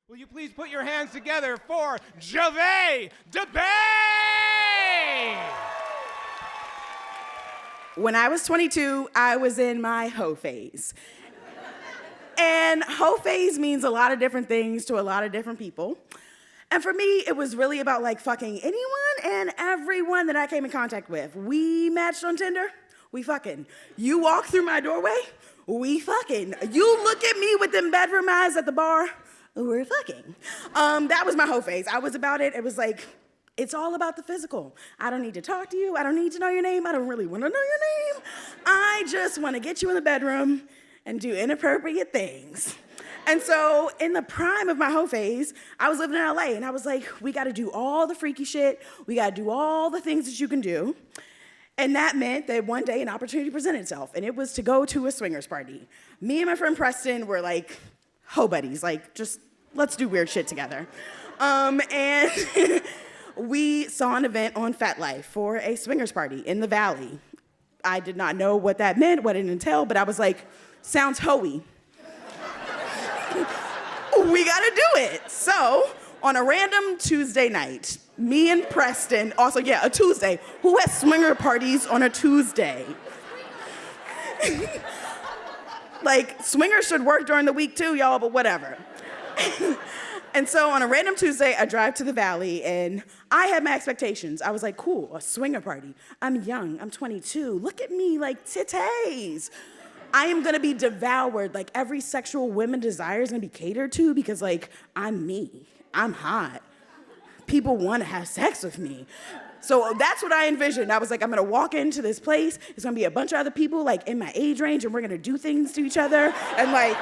Will you please put your hands together for Javay the BAE? When I was 22, I was in my hoe phase. And hoe phase means a lot of different things to a lot of different people. And for me, it was really about like fucking anyone and everyone that I came in contact with. We matched on Tinder, we fucking. You walk through my doorway, we fucking. You look at me with them bedroom eyes at the bar, we're fucking. That was my hoe phase. I was about it. It was like, it's all about the physical. I don't need to talk to you. I don't need to know your name. I don't really want to know your name. I just want to get you in the bedroom and do inappropriate things. And so in the prime of my hoe phase, I was living in LA and I was like, we got to do all the freaky shit. We got to do all the things that you can do. And that meant that one day an opportunity presented itself, and it was to go to a swingers party. Me and my friend Preston were like hoe buddies, like just let's do weird shit together. And we saw an event on FetLife for a swingers party in the Valley. I did not know what that meant, what it entailed, but I was like, sounds hoey. We gotta do it. So, on a random Tuesday night, me and Preston, also, a Tuesday. Who has swinger parties on a Tuesday? Like, swingers should work during the week too, y'all, but whatever. And so on a random Tuesday, I drive to the Valley, and I had my expectations. I was like, cool, a swinger party. I'm young, I'm 22. Look at me, like, titties. I am gonna be devoured. Like, every sexual woman desire is gonna be catered to because, like, I'm me. I'm hot. People wanna have sex with me. So that's what I envisioned. I was like, I'm gonna walk into this place. It's gonna be a bunch of other people, like, in my age range, and we're gonna do things to each other. And, like,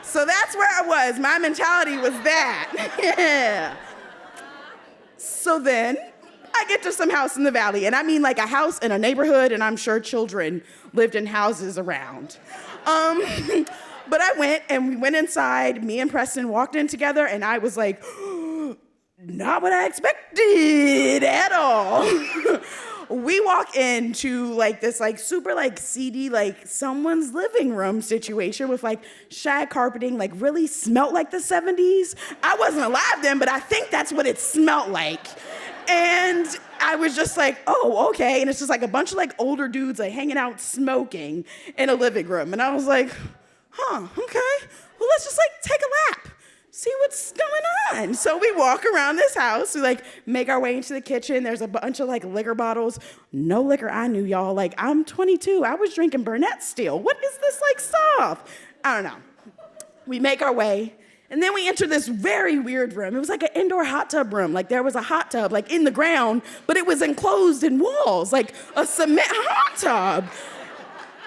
so that's where I was. My mentality was that. Yeah. So then I get to some house in the Valley, and I mean like a house in a neighborhood, and I'm sure children lived in houses around. But I went, and we went inside. Me and Preston walked in together, and I was like, not what I expected at all. We walk into like this like super like seedy like someone's living room situation with like shag carpeting, like really smelt like the 70s. I wasn't alive then, but I think that's what it smelled like. And I was just like, oh, okay. And it's just like a bunch of like older dudes like hanging out smoking in a living room. And I was like, huh, okay. Well, let's just like take a lap. See what's going on. So we walk around this house, we like make our way into the kitchen. There's a bunch of like liquor bottles. No liquor I knew, y'all. Like, I'm 22, I was drinking Burnett still. What is this like stuff? I don't know. We make our way, and then we enter this very weird room. It was like an indoor hot tub room. Like there was a hot tub like in the ground, but it was enclosed in walls, like a cement hot tub.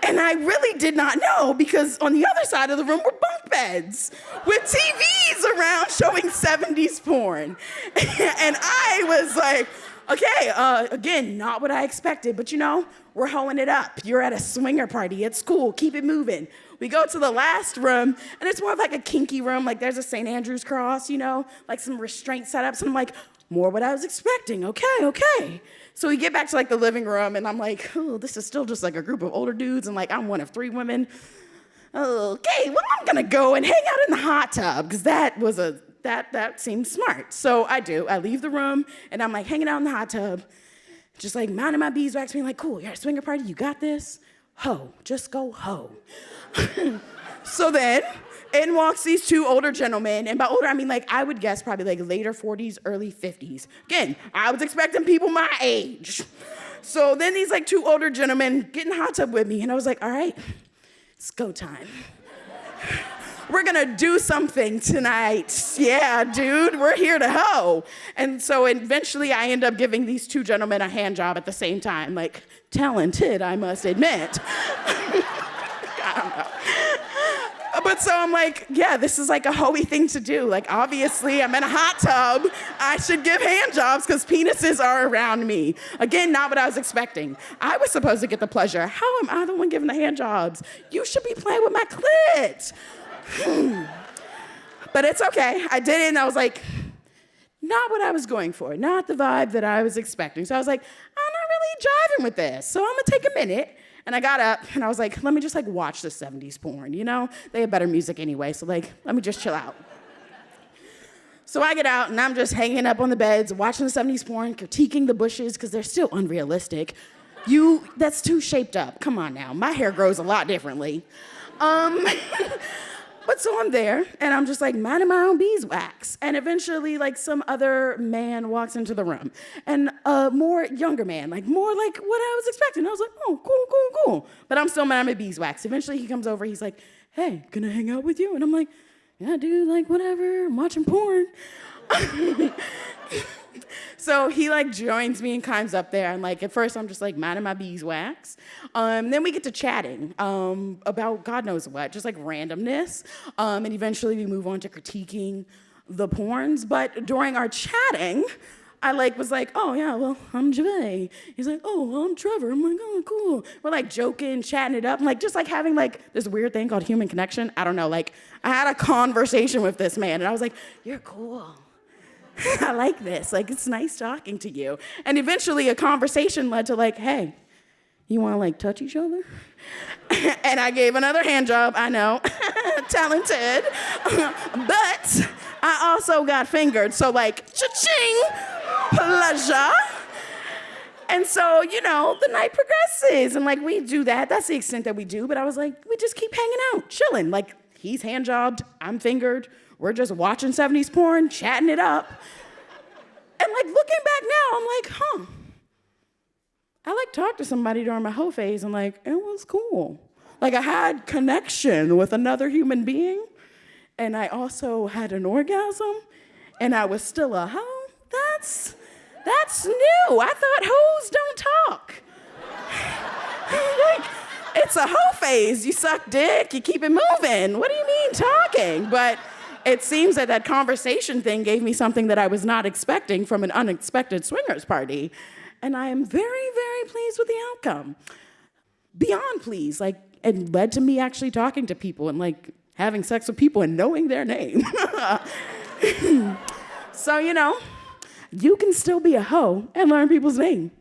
And I really did not know because on the other side of the room were bunk beds with TVs around showing 70s porn. And I was like, okay, again, not what I expected, but you know, we're hoeing it up. You're at a swinger party, it's cool, keep it moving. We go to the last room, and it's more of like a kinky room, like there's a St. Andrew's cross, you know, like some restraint setups, and I'm like, more what I was expecting, okay. So we get back to like the living room, and I'm like, oh, this is still just like a group of older dudes, and like I'm one of 3 women. Okay, well, I'm gonna go and hang out in the hot tub, because that seemed smart. So I do. I leave the room, and I'm like hanging out in the hot tub, just like minding my beeswax, being like, cool, you're at a swinger party, you got this? Ho, just go ho. So then, in walks these 2 older gentlemen, and by older, I mean like, I would guess probably like later 40s, early 50s. Again, I was expecting people my age. So then these like 2 older gentlemen get in the hot tub with me, and I was like, all right, it's go time. We're gonna do something tonight. Yeah, dude, we're here to hoe. And so eventually I end up giving these 2 gentlemen a hand job at the same time, like talented, I must admit. I don't know. But so I'm like, yeah, this is like a hoey thing to do. Like, obviously, I'm in a hot tub. I should give hand jobs because penises are around me. Again, not what I was expecting. I was supposed to get the pleasure. How am I the one giving the hand jobs? You should be playing with my clit. But it's okay. I did it, and I was like, not what I was going for. Not the vibe that I was expecting. So I was like, I'm not really jiving with this. So I'm going to take a minute, And I got up and I was like, let me just like watch the 70s porn, you know? They have better music anyway, so like, let me just chill out. So I get out and I'm just hanging up on the beds, watching the 70s porn, critiquing the bushes because they're still unrealistic. That's too shaped up. Come on now. My hair grows a lot differently. But so I'm there, and I'm just like minding my own beeswax. And eventually, like, some other man walks into the room. And a more younger man, like, more like what I was expecting. I was like, oh, cool. But I'm still minding my beeswax. Eventually, he comes over, he's like, hey, can I hang out with you? And I'm like, yeah, dude, like, whatever, I'm watching porn. So he like joins me and climbs up there, and like at first I'm just like minding my beeswax. Then we get to chatting about God knows what, just like randomness. And eventually we move on to critiquing the porns. But during our chatting, I like was like, oh yeah, well, I'm Javay. He's like, oh, well, I'm Trevor. I'm like, oh, cool. We're like joking, chatting it up, and like just like having like this weird thing called human connection. I don't know, like I had a conversation with this man, and I was like, you're cool. I like this. Like, it's nice talking to you. And eventually a conversation led to like, hey, you want to like touch each other? And I gave another hand job. I know, talented. But I also got fingered. So like, cha-ching, pleasure. And so, you know, the night progresses. And like, we do that. That's the extent that we do. But I was like, we just keep hanging out, chilling. Like, he's hand jobbed, I'm fingered. We're just watching 70s porn, chatting it up. And like looking back now, I'm like, I like talked to somebody during my hoe phase and like, it was cool. Like I had connection with another human being, and I also had an orgasm, and I was still a hoe. That's new. I thought hoes don't talk. Like, it's a hoe phase. You suck dick, you keep it moving. What do you mean talking? But it seems that that conversation thing gave me something that I was not expecting from an unexpected swingers party. And I am very, very pleased with the outcome. Beyond pleased. Like, it led to me actually talking to people and like having sex with people and knowing their name. So, you know, you can still be a hoe and learn people's name.